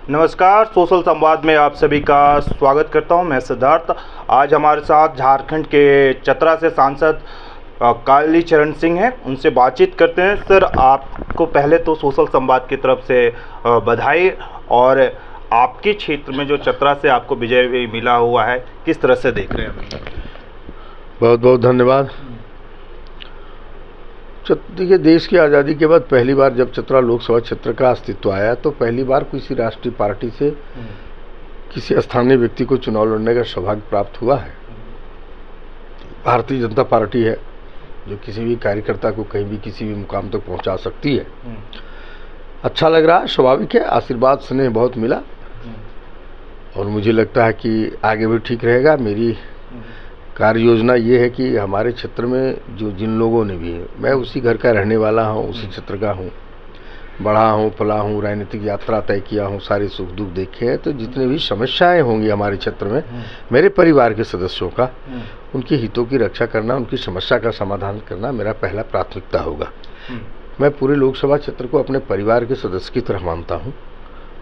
नमस्कार, सोशल संवाद में आप सभी का स्वागत करता हूं। मैं सिद्धार्थ। आज हमारे साथ झारखंड के चतरा से सांसद कालीचरण सिंह हैं। उनसे बातचीत करते हैं। सर, आपको पहले तो सोशल संवाद की तरफ से बधाई। और आपके क्षेत्र में जो चतरा से आपको विजय मिला हुआ है, किस तरह से देख रहे हैं? बहुत बहुत धन्यवाद। देखिए, देश की आज़ादी के बाद पहली बार जब चतरा लोकसभा क्षेत्र का अस्तित्व आया तो पहली बार किसी राष्ट्रीय पार्टी से किसी स्थानीय व्यक्ति को चुनाव लड़ने का सौभाग्य प्राप्त हुआ है। भारतीय जनता पार्टी है जो किसी भी कार्यकर्ता को कहीं भी किसी भी मुकाम तक पहुंचा सकती है। अच्छा लग रहा है, स्वाभाविक है। आशीर्वाद स्नेह बहुत मिला और मुझे लगता है कि आगे भी ठीक रहेगा। मेरी कार्य योजना ये है कि हमारे क्षेत्र में जो जिन लोगों ने भी, मैं उसी घर का रहने वाला हूँ, उसी क्षेत्र का हूँ, बढ़ा हूँ, पला हूँ, राजनीतिक यात्रा तय किया हूँ, सारे सुख दुख देखे हैं। तो जितने भी समस्याएं होंगी हमारे क्षेत्र में, मेरे परिवार के सदस्यों का, उनके हितों की रक्षा करना, उनकी समस्या का समाधान करना मेरा पहला प्राथमिकता होगा। मैं पूरे लोकसभा क्षेत्र को अपने परिवार के सदस्य की तरह मानता हूँ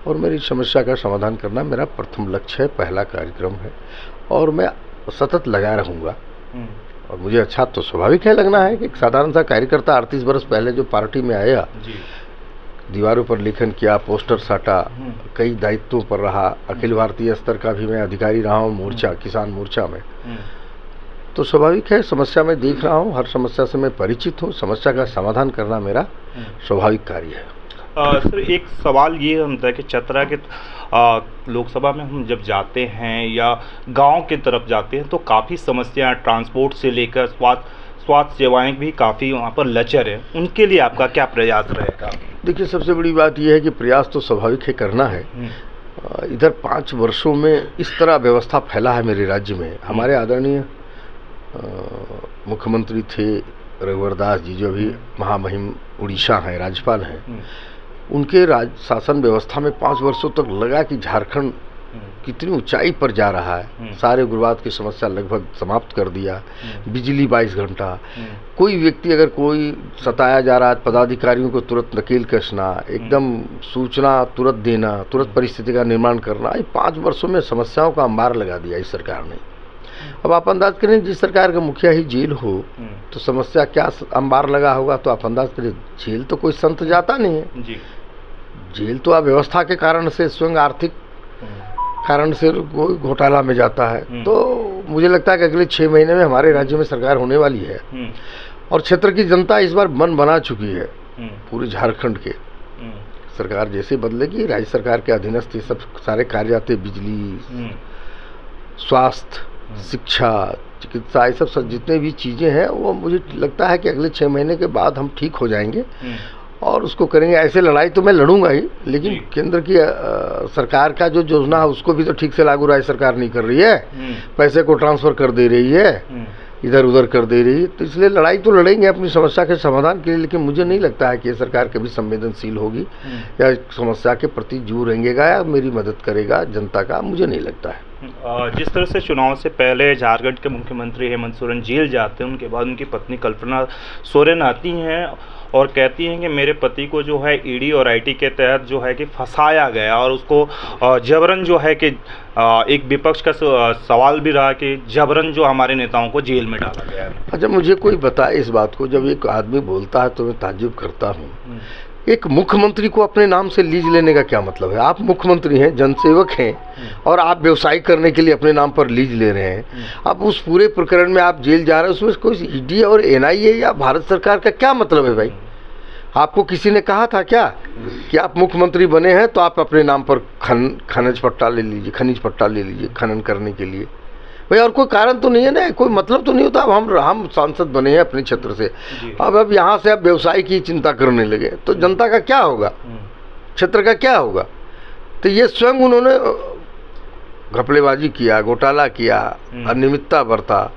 और मेरी समस्या का समाधान करना मेरा प्रथम लक्ष्य है, पहला कार्यक्रम है और मैं सतत लगा रहूँगा। और मुझे अच्छा तो स्वाभाविक है लगना है कि एक साधारण सा कार्यकर्ता 38 वर्ष पहले जो पार्टी में आया, दीवारों पर लेखन किया, पोस्टर साटा, कई दायित्वों पर रहा, अखिल भारतीय स्तर का भी मैं अधिकारी रहा हूँ मोर्चा, किसान मोर्चा में, तो स्वाभाविक है समस्या में देख रहा हूँ, हर समस्या से मैं परिचित हूँ। समस्या का समाधान करना मेरा स्वाभाविक कार्य है। सर, एक सवाल ये होता है कि चतरा के लोकसभा में हम जब जाते हैं या गांव की तरफ जाते हैं तो काफ़ी समस्याएं, ट्रांसपोर्ट से लेकर स्वास्थ्य सेवाएं भी काफ़ी वहां पर लचर है। उनके लिए आपका क्या प्रयास रहेगा? देखिए, सबसे बड़ी बात यह है कि प्रयास तो स्वाभाविक है, करना है। इधर 5 वर्षों में इस तरह व्यवस्था फैला है मेरे राज्य में। हमारे आदरणीय मुख्यमंत्री थे रघुवर दास जी, जो अभी महामहिम उड़ीसा हैं, राज्यपाल हैं। उनके शासन व्यवस्था में 5 वर्षों तक लगा कि झारखंड कितनी ऊंचाई पर जा रहा है। सारे उग्रवाद की समस्या लगभग समाप्त कर दिया, बिजली 22 घंटा, कोई व्यक्ति अगर कोई सताया जा रहा है, पदाधिकारियों को तुरंत नकेल कसना, एकदम सूचना तुरंत देना, तुरंत परिस्थिति का निर्माण करना। 5 वर्षों में समस्याओं का अंबार लगा दिया इस सरकार ने। अब आप अंदाज करें, जिस सरकार का मुखिया ही जेल हो तो समस्या क्या अंबार लगा होगा। तो आप अंदाज करें, जेल तो कोई संत जाता नहीं है जी। जेल तो अव्यवस्था के कारण से, स्वयं आर्थिक कारण से कोई घोटाला में जाता है। तो मुझे लगता है कि अगले 6 महीने में हमारे राज्य में सरकार होने वाली है और क्षेत्र की जनता इस बार मन बना चुकी है। पूरे झारखंड के सरकार जैसे बदलेगी, राज्य सरकार के अधीनस्थ सब सारे कार्य आते, बिजली, स्वास्थ्य, शिक्षा, चिकित्सा, ये सब जितने भी चीज़ें हैं वो मुझे लगता है कि अगले 6 महीने के बाद हम ठीक हो जाएंगे और उसको करेंगे। ऐसे लड़ाई तो मैं लड़ूंगा ही, लेकिन केंद्र की सरकार का जो योजना है उसको भी तो ठीक से लागू राज्य सरकार नहीं कर रही है। पैसे को ट्रांसफ़र कर दे रही है, इधर उधर कर दे रही है। तो इसलिए लड़ाई तो लड़ेंगे अपनी समस्या के समाधान के लिए, लेकिन मुझे नहीं लगता है कि ये सरकार कभी संवेदनशील होगी या समस्या के प्रति जू रहेगा या मेरी मदद करेगा जनता का, मुझे नहीं लगता है। जिस तरह से चुनाव से पहले झारखंड के मुख्यमंत्री हेमंत सोरेन जेल जाते हैं, उनके बाद उनकी पत्नी कल्पना सोरेन आती हैं और कहती हैं कि मेरे पति को जो है ईडी और आईटी के तहत जो है कि फंसाया गया और उसको जबरन जो है कि एक विपक्ष का सवाल भी रहा कि जबरन जो हमारे नेताओं को जेल में डाला गया है। अच्छा, मुझे कोई बताए इस बात को। जब एक आदमी बोलता है तो मैं ताज्जुब करता हूँ। एक मुख्यमंत्री को अपने नाम से लीज लेने का क्या मतलब है? आप मुख्यमंत्री हैं, जनसेवक हैं और आप व्यवसाय करने के लिए अपने नाम पर लीज ले रहे हैं। अब उस पूरे प्रकरण में आप जेल जा रहे हैं, उसमें कोई ईडी और एनआईए या भारत सरकार का क्या मतलब है भाई? आपको किसी ने कहा था क्या कि आप मुख्यमंत्री बने हैं तो आप अपने नाम पर खनिज पट्टा ले लीजिए खनन करने के लिए? भाई और कोई कारण तो नहीं है ना, कोई मतलब तो नहीं होता। अब हम सांसद बने हैं अपने क्षेत्र से, अब यहाँ से आप व्यवसाय की चिंता करने लगे तो जनता का क्या होगा, क्षेत्र का क्या होगा? तो ये स्वयं उन्होंने घपलेबाजी किया, घोटाला किया, अनियमितता बरता।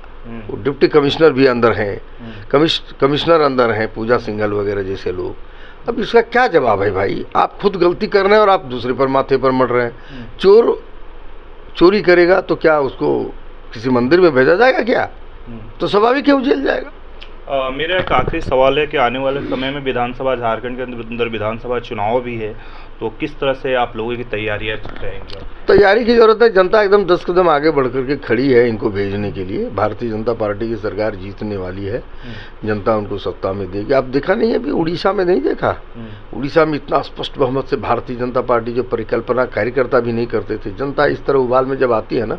डिप्टी कमिश्नर भी अंदर हैं, कमिश्नर अंदर हैं, पूजा सिंघल वगैरह जैसे लोग। अब इसका क्या जवाब है भाई? आप खुद गलती कर रहे हैं और आप दूसरे पर माथे पर मर रहे हैं। चोर चोरी करेगा तो क्या उसको किसी मंदिर में भेजा जाएगा क्या? तो स्वाभाविक है वो जेल जाएगा। मेरा एक आखिरी सवाल है कि आने वाले समय में विधानसभा झारखंड के अंदर विधानसभा चुनाव भी है, तो किस तरह से आप लोगों की तैयारियां रहेंगी? तैयारी की जरूरत है। जनता एकदम 10 कदम आगे बढ़ करके खड़ी है इनको भेजने के लिए। भारतीय जनता पार्टी की सरकार जीतने वाली है, जनता उनको सत्ता में देगी। आप देखा नहीं है अभी उड़ीसा में, नहीं देखा? उड़ीसा में इतना स्पष्ट बहुमत से भारतीय जनता पार्टी जो परिकल्पना कार्यकर्ता भी नहीं करते थे, जनता इस तरह उबाल में जब आती है ना,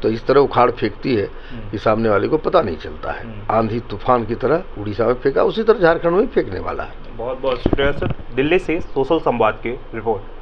तो इस तरह उखाड़ फेंकती है कि सामने वाले को पता नहीं चलता है। आंधी तूफान की तरह उड़ीसा में फेंका, उसी तरह झारखंड में फेंकने वाला है। बहुत बहुत शुक्रिया सर। दिल्ली से सोशल संवाद की रिपोर्ट।